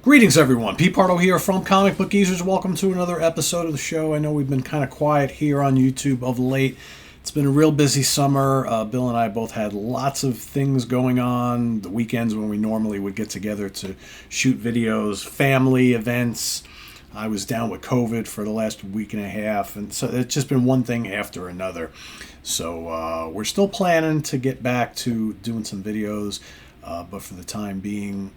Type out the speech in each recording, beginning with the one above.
Greetings, everyone. Pete Pardo here from Comic Book Geezers. Welcome to another episode of the show. I know we've been kind of quiet here on YouTube of late. It's been a real busy summer. Bill and I both had lots of things going on. The weekends when we normally would get together to shoot videos, family events. I was down with COVID for the last week and a half, and so it's just been one thing after another. So we're still planning to get back to doing some videos, but for the time being,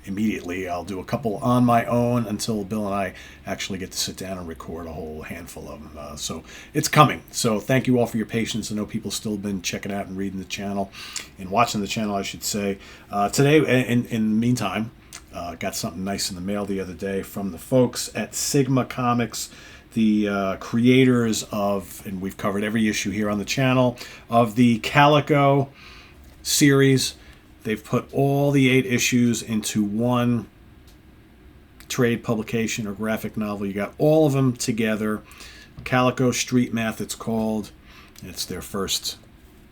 immediately I'll do a couple on my own until Bill and I actually get to sit down and record a whole handful of them. So it's coming. So thank you all for your patience. I know people still been checking out and reading the channel and watching the channel, I should say. Today, in the meantime, got something nice in the mail the other day from the folks at sigmacomics, the creators of, and we've covered every issue here on the channel, of the Calico series. They've put all the 8 issues into one trade publication or graphic novel. You got all of them together. Calico-Street Math, it's called. It's their first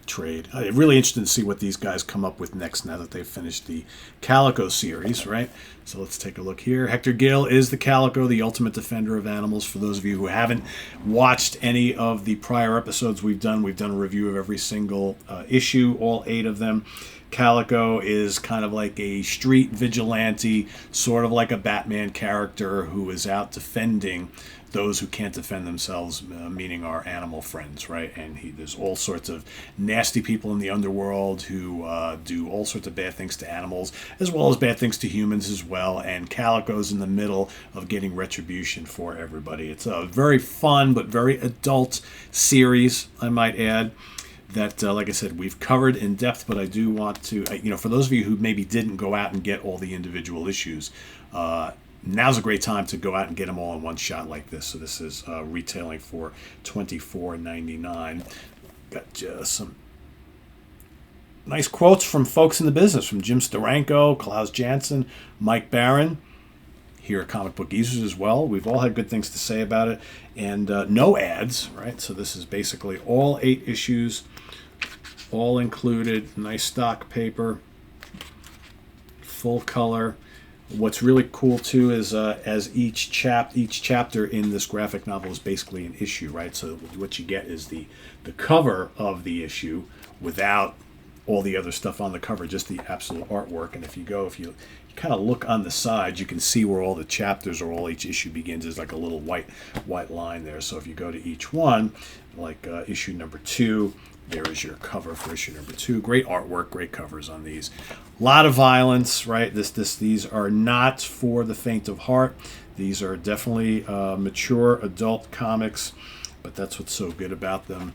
trade. I'm really interested to see what these guys come up with next now that they've finished the Calico series, right? So let's take a look here. Hector Gill is the Calico, the ultimate defender of animals. For those of you who haven't watched any of the prior episodes we've done a review of every single issue, all 8 of them. Calico is kind of like a street vigilante, sort of like a Batman character who is out defending those who can't defend themselves, meaning our animal friends, right? And there's all sorts of nasty people in the underworld who do all sorts of bad things to animals, as well as bad things to humans as well. And Calico's in the middle of getting retribution for everybody. It's a very fun but very adult series, I might add, that, like I said, we've covered in depth, but I do want to, for those of you who maybe didn't go out and get all the individual issues, now's a great time to go out and get them all in one shot like this. So this is retailing for $24.99. Got just some nice quotes from folks in the business, from Jim Steranko, Klaus Janson, Mike Barron, here at Comic Book Geezers as well. We've all had good things to say about it. And no ads, right? So this is basically all 8 issues, all included. Nice stock paper, full color. What's really cool too is as each chapter in this graphic novel is basically an issue, right? So what you get is the cover of the issue without all the other stuff on the cover, just the absolute artwork. And if you kind of look on the side, you can see where all the chapters or all each issue begins. Is like a little white line there. So if you go to each one, like issue number 2, there is your cover for issue number 2. Great artwork, great covers on these. A lot of violence, right? These are not for the faint of heart. These are definitely mature adult comics, but that's what's so good about them.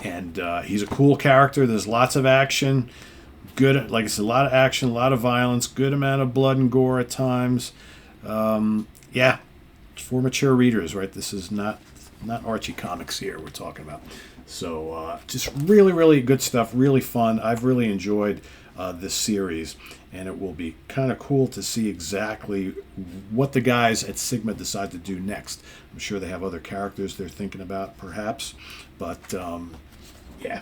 And he's a cool character. There's lots of action. Good, like I said, a lot of action, a lot of violence, good amount of blood and gore at times. Yeah, it's for mature readers, right? This is not Archie comics here we're talking about. So just really, really good stuff, really fun. I've really enjoyed this series, and it will be kind of cool to see exactly what the guys at Sigma decide to do next. I'm sure they have other characters they're thinking about, perhaps, but yeah,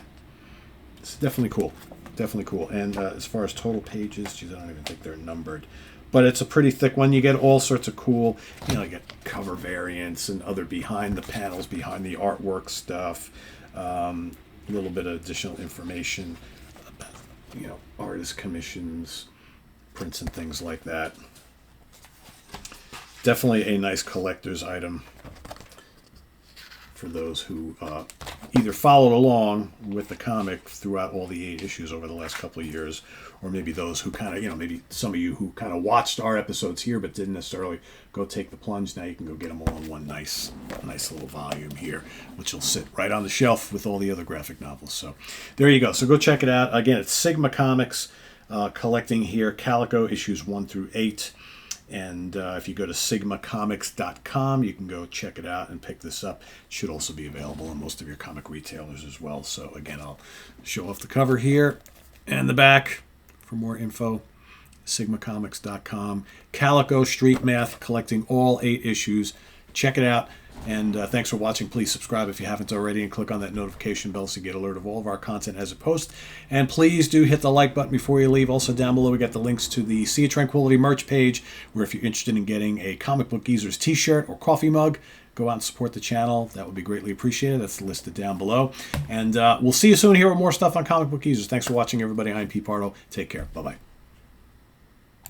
it's definitely cool. Definitely cool. And as far as total pages, geez, I don't even think they're numbered. But it's a pretty thick one. You get all sorts of cool, you get cover variants and other behind the panels, behind the artwork stuff. A little bit of additional information about, artist commissions, prints and things like that. Definitely a nice collector's item for those who either followed along with the comic throughout all the 8 issues over the last couple of years, or maybe those who kind of, maybe some of you who kind of watched our episodes here but didn't necessarily go take the plunge. Now you can go get them all in one nice little volume here, which will sit right on the shelf with all the other graphic novels. So there you go. So go check it out. Again, it's Sigma Comics, collecting here Calico issues 1 through 8. And if you go to sigmacomics.com, you can go check it out and pick this up. It should also be available in most of your comic retailers as well. So again, I'll show off the cover here and the back for more info. sigmacomics.com. Calico-Street Math, collecting all 8 issues. Check it out. And thanks for watching. Please subscribe if you haven't already and click on that notification bell so you get alert of all of our content as it posts. And please do hit the like button before you leave. Also down below we got the links to the Sea of Tranquility merch page, where if you're interested in getting a Comic Book Geezers t-shirt or coffee mug, go out and support the channel. That would be greatly appreciated. That's listed down below. And we'll see you soon here with more stuff on Comic Book Geezers. Thanks for watching, everybody. I'm Pete Pardo. Take care. Bye-bye.